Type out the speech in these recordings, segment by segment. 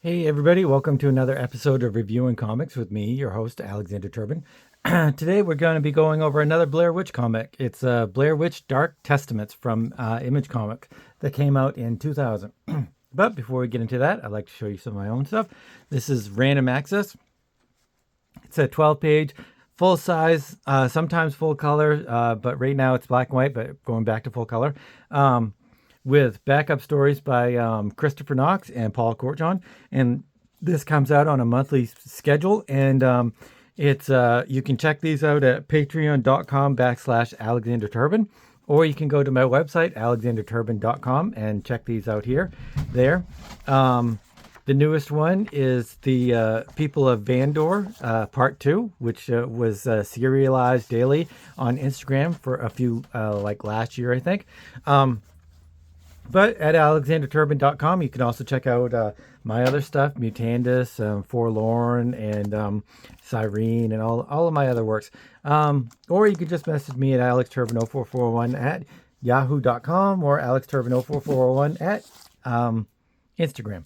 Hey everybody, welcome to another episode of Reviewing Comics with me, your host, Alexander Turbin. Today we're going to be going over another Blair Witch comic. It's Blair Witch Dark Testaments from Image Comics that came out in 2000. But before we get into that, I'd like to show you some of my own stuff. This is Random Access. It's a 12-page, full size, sometimes full color, but right now it's black and white, but going back to full color. With backup stories by Christopher Knox and Paul Courtjohn. And this comes out on a monthly schedule. And it's you can check these out at patreon.com/Alexander Turbin, or you can go to my website, alexanderturbin.com, and check these out there. The newest one is the People of Vandor, Part 2, which was serialized daily on Instagram for a few, like last year, I think. But at alexanderturbin.com, you can also check out my other stuff, Mutandis, Forlorn, and Cyrene, and all of my other works. Or you can just message me at alexturbin0441 at yahoo.com or alexturbin04401 at Instagram.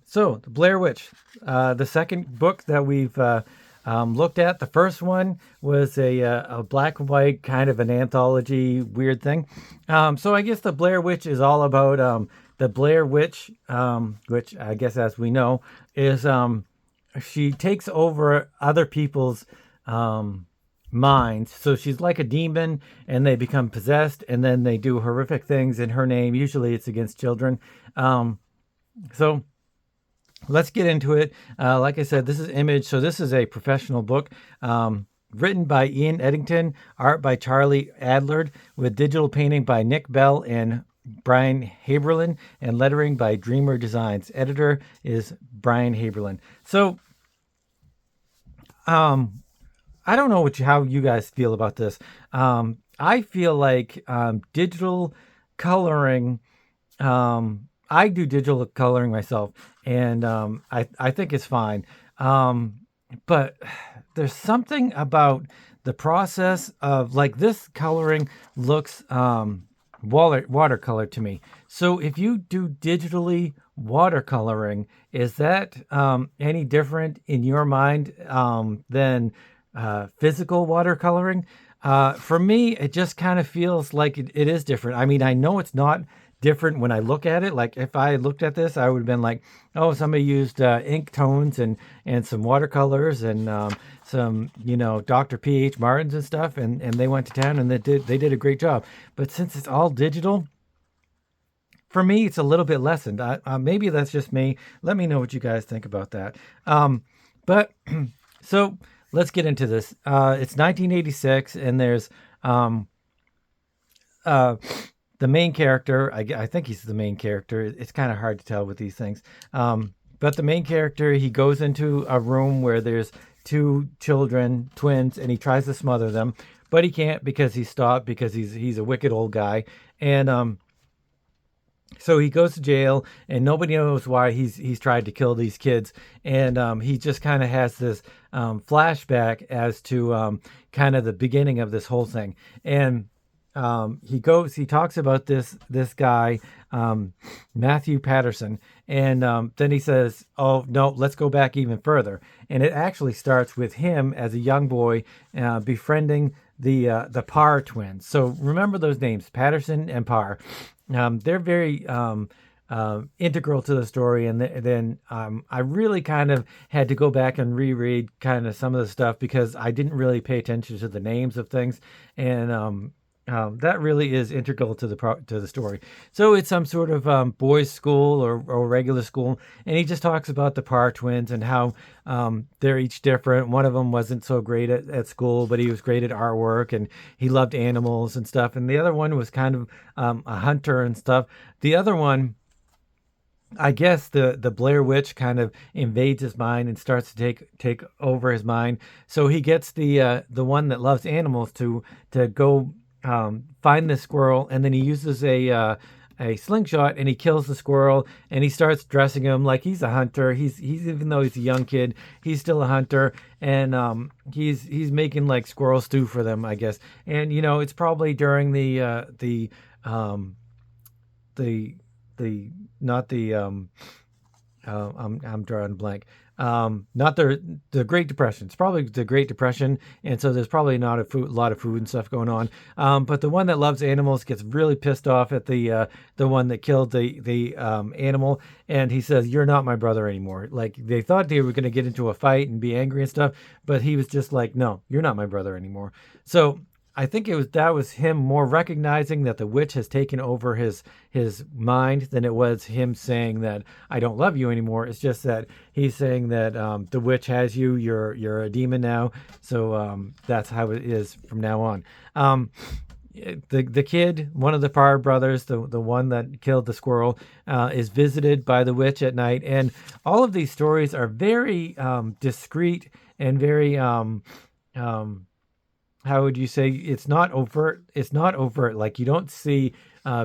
So, The Blair Witch, the second book that we've looked at. The first one was a black and white kind of an anthology weird thing. So I guess The Blair Witch is all about the Blair Witch, which I guess, as we know, is she takes over other people's minds. So she's like a demon, and they become possessed, and then they do horrific things in her name. Usually it's against children. So let's get into it. Like I said, this is Image, so this is a professional book. Written by Ian Eddington, art by Charlie Adlard, with digital painting by Nick Bell and Brian Haberlin, and lettering by Dreamer Designs. Editor is Brian Haberlin. So, I don't know how you guys feel about this. I feel like digital coloring. I do digital coloring myself, and I think it's fine. But there's something about the process of, like, this coloring looks watercolor to me. So if you do digitally watercoloring, is that any different in your mind than physical watercoloring? For me, it just kind of feels like it is different. I mean, I know it's not different when I look at it. Like, if I looked at this, I would have been like, oh, somebody used ink tones and some watercolors and some, Dr. P.H. Martins and stuff, and they went to town and they did a great job. But since it's all digital, for me, it's a little bit lessened. Maybe that's just me. Let me know what you guys think about that. But so let's get into this. It's 1986, and there's the main character. I think he's the main character. It's kind of hard to tell with these things. But the main character, he goes into a room where there's two children, twins, and he tries to smother them, but he can't because he's stopped because he's a wicked old guy. And so he goes to jail, and nobody knows why he's tried to kill these kids. And he just kind of has this flashback as to kind of the beginning of this whole thing. And he talks about this guy, Matthew Patterson. And then he says, oh no, let's go back even further. And it actually starts with him as a young boy, befriending the Parr twins. So remember those names, Patterson and Parr. They're very integral to the story. And then I really kind of had to go back and reread kind of some of the stuff because I didn't really pay attention to the names of things. And that really is integral to the story. So it's some sort of boys' school or regular school, and he just talks about the Parr twins and how they're each different. One of them wasn't so great at school, but he was great at artwork, and he loved animals and stuff. And the other one was kind of a hunter and stuff. The other one, I guess the Blair Witch kind of invades his mind and starts to take over his mind. So he gets the one that loves animals to go find this squirrel, and then he uses a slingshot and he kills the squirrel, and he starts dressing him like he's a hunter. He's even though he's a young kid, he's still a hunter, and he's making like squirrel stew for them, I guess. And it's probably during the not the I'm drawing a blank. Not the Great Depression. It's probably the Great Depression, and so there's probably not a lot of food and stuff going on. But the one that loves animals gets really pissed off at the one that killed the animal, and he says, "You're not my brother anymore." Like they thought they were going to get into a fight and be angry and stuff, but he was just like, "No, you're not my brother anymore." So I think that was him more recognizing that the witch has taken over his mind than it was him saying that I don't love you anymore. It's just that he's saying that the witch has you. You're a demon now. So that's how it is from now on. The kid, one of the Farr brothers, the one that killed the squirrel, is visited by the witch at night, and all of these stories are very discreet and very how would you say, it's not overt. It's not overt. Like you don't see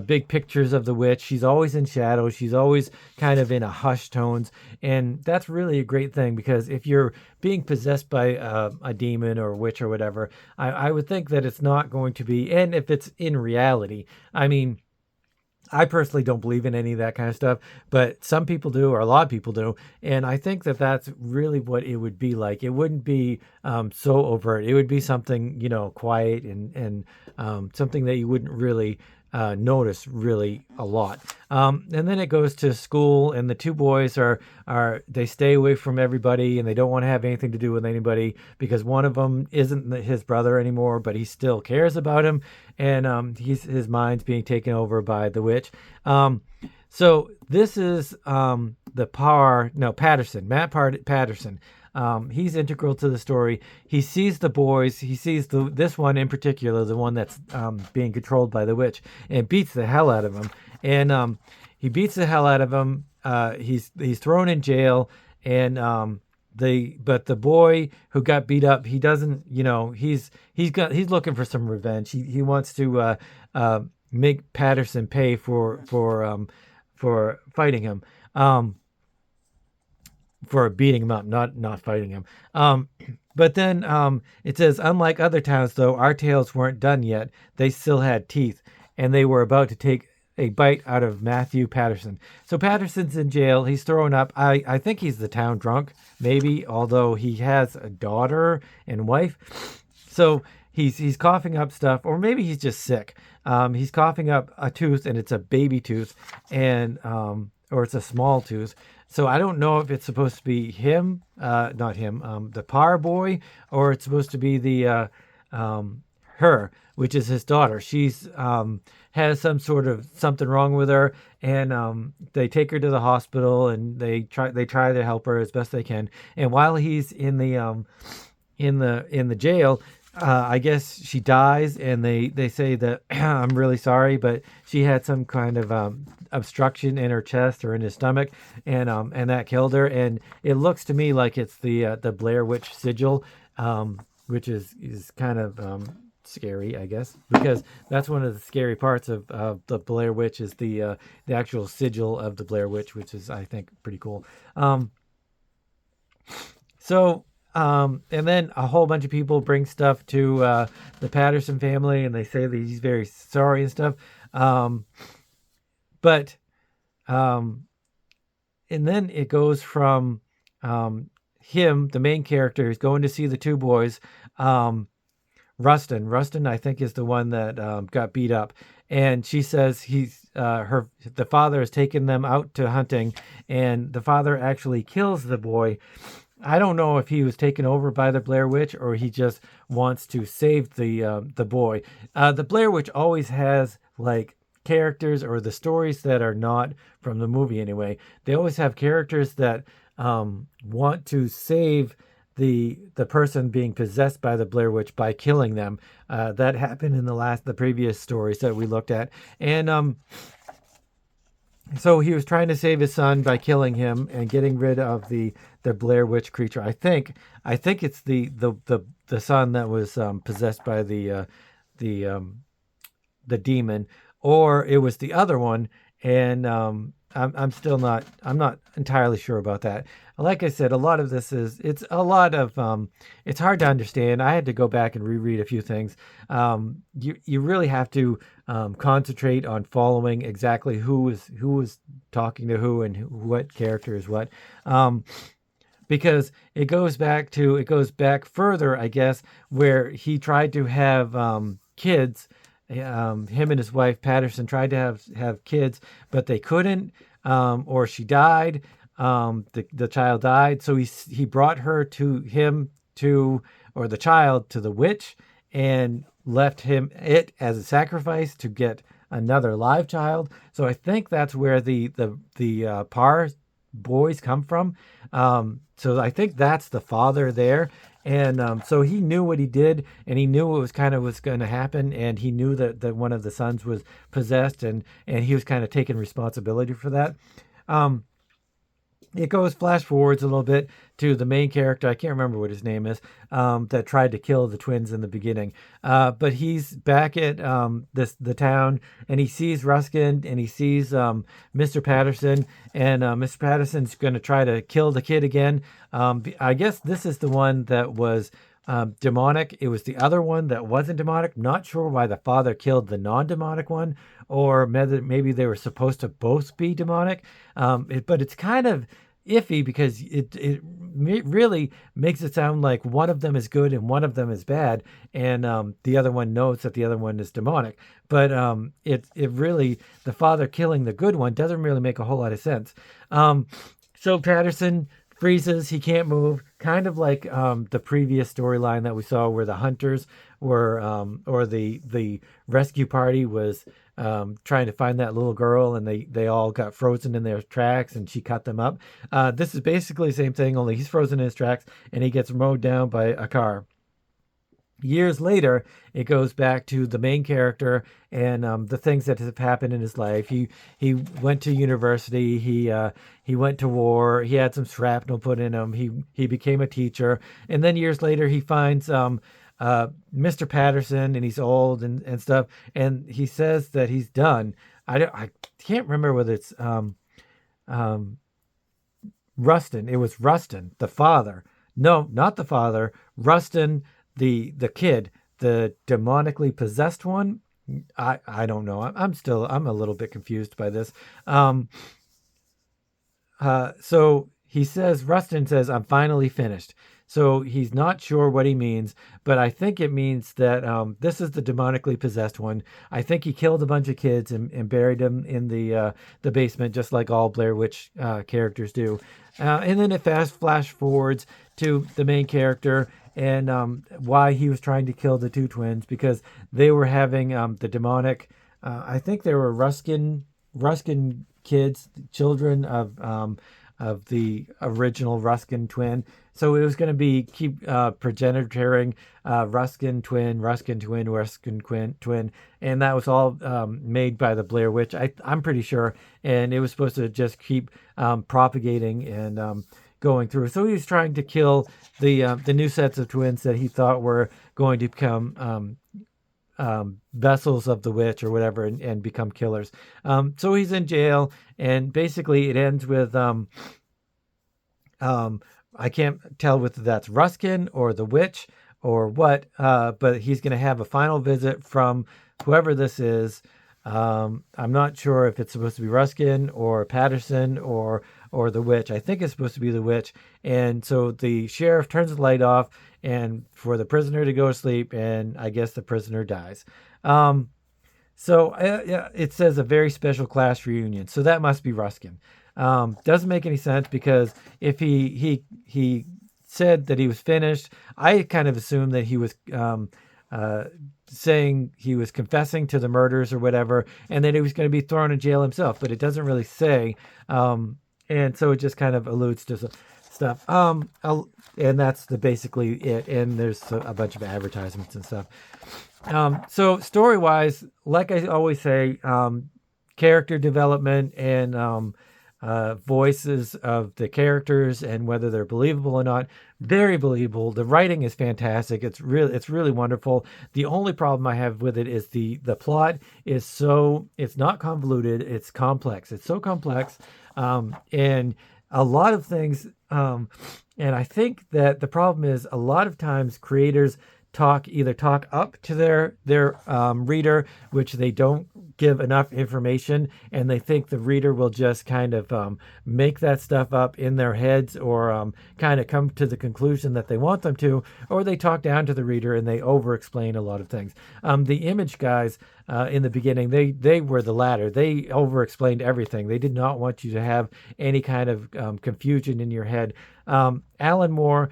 big pictures of the witch. She's always in shadow. She's always kind of in a hushed tones. And that's really a great thing, because if you're being possessed by a demon or a witch or whatever, I would think that it's not going to be, and if it's in reality, I mean, I personally don't believe in any of that kind of stuff, but some people do, or a lot of people do. And I think that that's really what it would be like. It wouldn't be so overt. It would be something, quiet and something that you wouldn't really notice really a lot. And then it goes to school, and the two boys they stay away from everybody, and they don't want to have anything to do with anybody, because one of them isn't his brother anymore, but he still cares about him, and his mind's being taken over by the witch. So this is Patterson, Patterson. He's integral to the story. He sees the boys. He sees this one in particular, the one that's being controlled by the witch, and beats the hell out of him. And he beats the hell out of him. He's thrown in jail, and but the boy who got beat up, he doesn't. He's looking for some revenge. He wants to make Patterson pay for fighting him. For beating him up, not fighting him. But then it says, unlike other towns, though, our tales weren't done yet. They still had teeth, and they were about to take a bite out of Matthew Patterson. So Patterson's in jail. He's thrown up. I think he's the town drunk, maybe, although he has a daughter and wife. So he's coughing up stuff, or maybe he's just sick. He's coughing up a tooth, and it's a baby tooth, and or it's a small tooth. So I don't know if it's supposed to be him, not him, the Parr boy, or it's supposed to be the her, which is his daughter. She's has some sort of something wrong with her, and they take her to the hospital, and they try to help her as best they can. And while he's in the jail, I guess she dies, and they say that I'm really sorry, but she had some kind of obstruction in her chest or in his stomach, and that killed her. And it looks to me like it's the Blair Witch sigil, which is kind of scary, I guess, because that's one of the scary parts of the Blair Witch, is the actual sigil of the Blair Witch, which is, I think, pretty cool. And then a whole bunch of people bring stuff to the Patterson family, and they say that he's very sorry and stuff. And then it goes from him, the main character, is going to see the two boys. Rustin, I think, is the one that got beat up, and she says the father has taken them out to hunting, and the father actually kills the boy. I don't know if he was taken over by the Blair Witch, or he just wants to save the boy. The Blair Witch always has like characters, or the stories that are not from the movie anyway. They always have characters that want to save the person being possessed by the Blair Witch by killing them. That happened in the previous stories that we looked at, and so he was trying to save his son by killing him and getting rid of the Blair Witch creature. I think it's the son that was possessed by the demon, or it was the other one. And I'm still not. I'm not entirely sure about that. Like I said, a lot of this is. It's a lot of. It's hard to understand. I had to go back and reread a few things. You really have to concentrate on following exactly who was talking to who and what character is what. Um, because it goes back further, I guess, where he tried to have kids. Him and his wife Patterson tried to have kids, but they couldn't, or she died. The child died, so he brought her to him to or the child to the witch and left him it as a sacrifice to get another live child. So I think that's where the Parr boys come from. So I think that's the father there. And so he knew what he did, and he knew what was kind of was going to happen, and he knew that one of the sons was possessed, and he was kind of taking responsibility for that. Um, it goes flash forwards a little bit to the main character. I can't remember what his name is. That tried to kill the twins in the beginning. But he's back at the town, and he sees Ruskin, and he sees Mr. Patterson, and Mr. Patterson's going to try to kill the kid again. I guess this is the one that was demonic. It was the other one that wasn't demonic. Not sure why the father killed the non-demonic one, or maybe they were supposed to both be demonic. But it's kind of iffy because it really makes it sound like one of them is good and one of them is bad, and the other one knows that the other one is demonic. But it really, the father killing the good one doesn't really make a whole lot of sense. So Patterson freezes, he can't move, kind of like the previous storyline that we saw where the hunters were, or the rescue party was trying to find that little girl, and they all got frozen in their tracks, and she cut them up. This is basically the same thing, only he's frozen in his tracks, and he gets mowed down by a car. Years later, it goes back to the main character and the things that have happened in his life. He went to university. He went to war. He had some shrapnel put in him. He became a teacher, and then years later, he finds Mr. Patterson, and he's old and stuff. And he says that he's done. I can't remember whether it's um, Rustin. It was Rustin, the father. No, not the father. Rustin, the kid, the demonically possessed one. I don't know. I'm a little bit confused by this. So he says, Rustin says, I'm finally finished. So he's not sure what he means, but I think it means that this is the demonically possessed one. I think he killed a bunch of kids and buried them in the basement, just like all Blair Witch characters do. And then it flash forwards to the main character and why he was trying to kill the two twins, because they were having the demonic. I think they were Ruskin kids, children of the original Ruskin twin. So it was going to keep progenitoring Ruskin twin, and that was all made by the Blair Witch. I'm pretty sure, and it was supposed to just keep propagating and going through. So he was trying to kill the new sets of twins that he thought were going to become vessels of the witch or whatever, and become killers. So he's in jail, and basically it ends with I can't tell whether that's Ruskin or the witch or what, but he's going to have a final visit from whoever this is. I'm not sure if it's supposed to be Ruskin or Patterson or the witch. I think it's supposed to be the witch. And so the sheriff turns the light off and for the prisoner to go to sleep, and I guess the prisoner dies. So it says a very special class reunion. So that must be Ruskin. Doesn't make any sense, because if he said that he was finished, I kind of assumed that he was saying he was confessing to the murders or whatever, and that he was going to be thrown in jail himself, but it doesn't really say. And so it just kind of alludes to stuff. And that's basically it. And there's a bunch of advertisements and stuff. So story-wise, like I always say, character development and voices of the characters and whether they're believable or not. Very believable. The writing is fantastic. It's really wonderful. The only problem I have with it is the plot is it's not convoluted. It's complex. It's so complex, and a lot of things. And I think that the problem is a lot of times creators either talk up to their reader, which they don't give enough information, and they think the reader will just kind of make that stuff up in their heads, or kind of come to the conclusion that they want them to, or they talk down to the reader and they over explain a lot of things. The Image guys, in the beginning, they were the latter. They over explained everything. They did not want you to have any kind of confusion in your head. Alan Moore,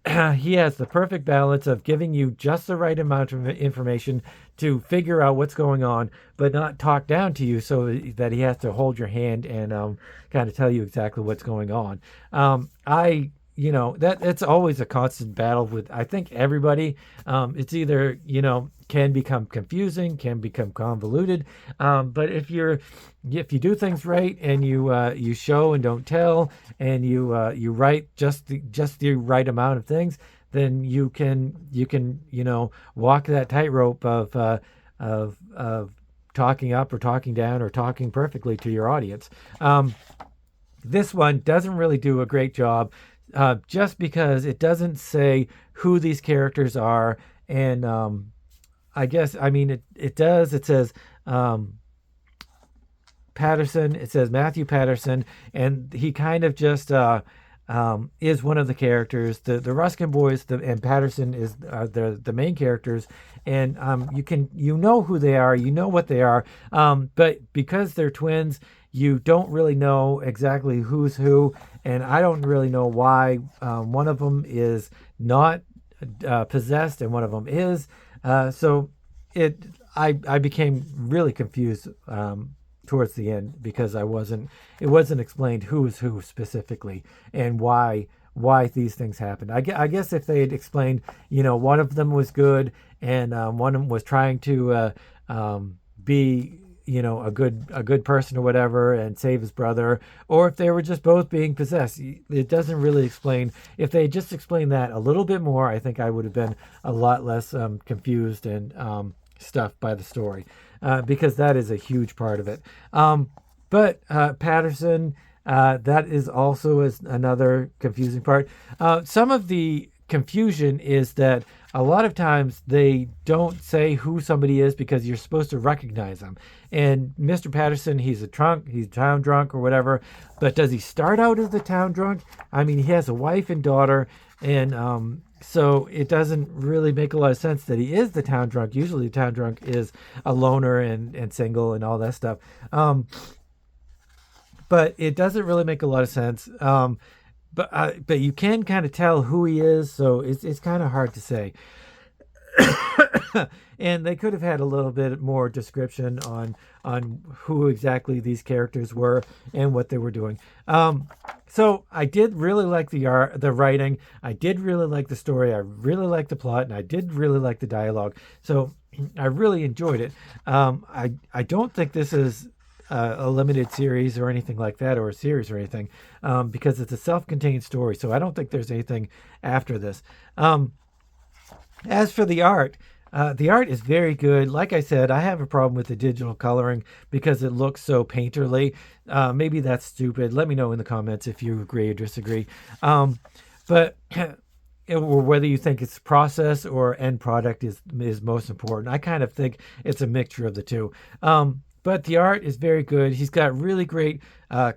he has the perfect balance of giving you just the right amount of information to figure out what's going on, but not talk down to you so that he has to hold your hand and kind of tell you exactly what's going on. It's always a constant battle with, I think, everybody. It's either, can become confusing, can become convoluted. But if you do things right and you show and don't tell, and you write just the right amount of things, then you can walk that tightrope of talking up or talking down or talking perfectly to your audience. This one doesn't really do a great job, just because it doesn't say who these characters are. And it does. It says Patterson. It says Matthew Patterson, and he kind of just is one of the characters. The Ruskin boys and Patterson is the main characters, and you know who they are, you know what they are, but because they're twins, you don't really know exactly who's who, and I don't really know why one of them is not possessed and one of them is. So I became really confused towards the end, because it wasn't explained who is who specifically and why these things happened. I guess if they had explained, one of them was good and one of them was trying to be a good person or whatever and save his brother, or if they were just both being possessed. It doesn't really explain. If they just explained that a little bit more, I think I would have been a lot less confused and stuffed by the story, because that is a huge part of it. But Patterson, that is also another confusing part. Some of the confusion is that a lot of times they don't say who somebody is because you're supposed to recognize them. And Mr. Patterson, he's town drunk or whatever, but does he start out as the town drunk? I mean, he has a wife and daughter, and so it doesn't really make a lot of sense that he is the town drunk. Usually the town drunk is a loner and single and all that stuff. But it doesn't really make a lot of sense. But you can kind of tell who he is, so it's kind of hard to say. And they could have had a little bit more description on who exactly these characters were and what they were doing. So I did really like the writing. I did really like the story. I really liked the plot, and I did really like the dialogue. So I really enjoyed it. I don't think this is a limited series or anything like that, or a series or anything, because it's a self-contained story. So I don't think there's anything after this. As for the art is very good. Like I said, I have a problem with the digital coloring because it looks so painterly. Maybe that's stupid. Let me know in the comments if you agree or disagree. But or whether you think it's process or end product is most important. I kind of think it's a mixture of the two. But the art is very good. He's got really great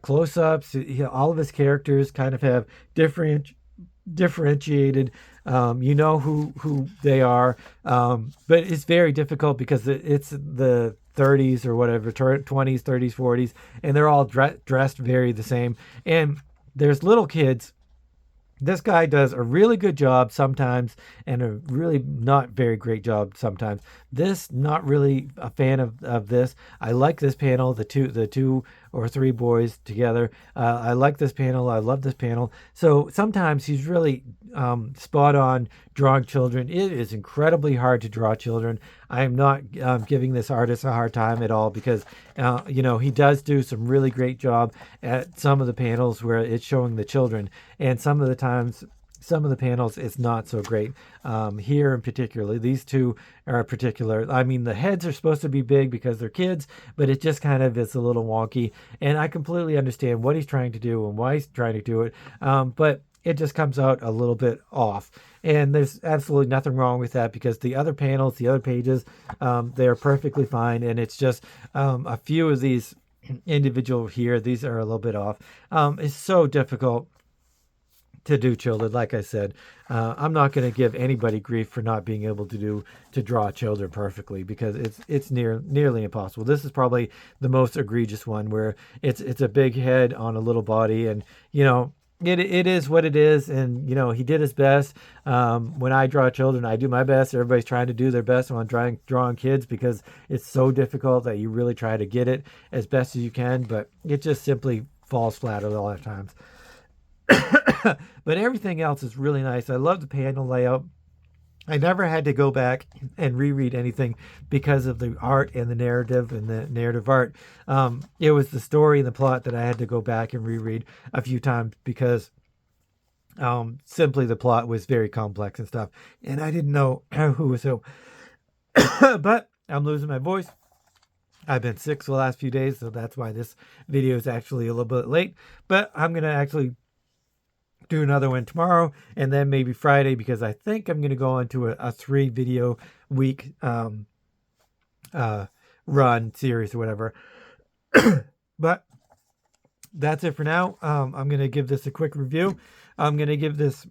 close-ups. All of his characters kind of have differentiated. You know who they are. But it's very difficult because it's the 30s or whatever, 20s, 30s, 40s, and they're all dressed very the same. And there's little kids. This guy does a really good job sometimes and a really not very great job sometimes. This, not really a fan of this. I like this panel, the two or 3 boys together. I like this panel. I love this panel. So sometimes he's really spot on drawing children. It is incredibly hard to draw children. I am not giving this artist a hard time at all because, he does do some really great job at some of the panels where it's showing the children. And some of the times, some of the panels, it's not so great. Here in particular, these two are particular. I mean, the heads are supposed to be big because they're kids, but it just kind of is a little wonky. And I completely understand what he's trying to do and why he's trying to do it. But it just comes out a little bit off. And there's absolutely nothing wrong with that because the other panels, the other pages, they're perfectly fine. And it's just a few of these individual here, these are a little bit off. It's so difficult to do children. Like I said, I'm not going to give anybody grief for not being able to draw children perfectly because it's nearly impossible. This is probably the most egregious one where it's a big head on a little body, and it is what it is. And he did his best. When I draw children, I do my best. Everybody's trying to do their best when I'm drawing kids because it's so difficult that you really try to get it as best as you can, but it just simply falls flat a lot of times. But everything else is really nice. I love the panel layout. I never had to go back and reread anything because of the art and the narrative art. It was the story and the plot that I had to go back and reread a few times because simply the plot was very complex and stuff. And I didn't know who was who. But I'm losing my voice. I've been sick for the last few days, so that's why this video is actually a little bit late. But I'm going to actually do another one tomorrow and then maybe Friday because I think I'm going to go into a 3 video week run series or whatever. But that's it for now. I'm going to give this a quick review. I'm going to give this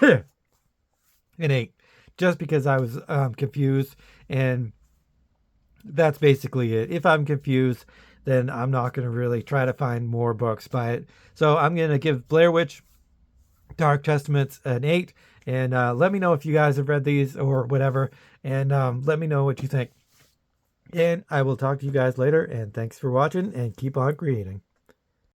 an 8 just because I was confused, and that's basically it. If I'm confused, then I'm not going to really try to find more books by it. So I'm going to give Blair Witch Dark Testaments an 8, and let me know if you guys have read these or whatever, and let me know what you think. And I will talk to you guys later, and thanks for watching, and keep on creating.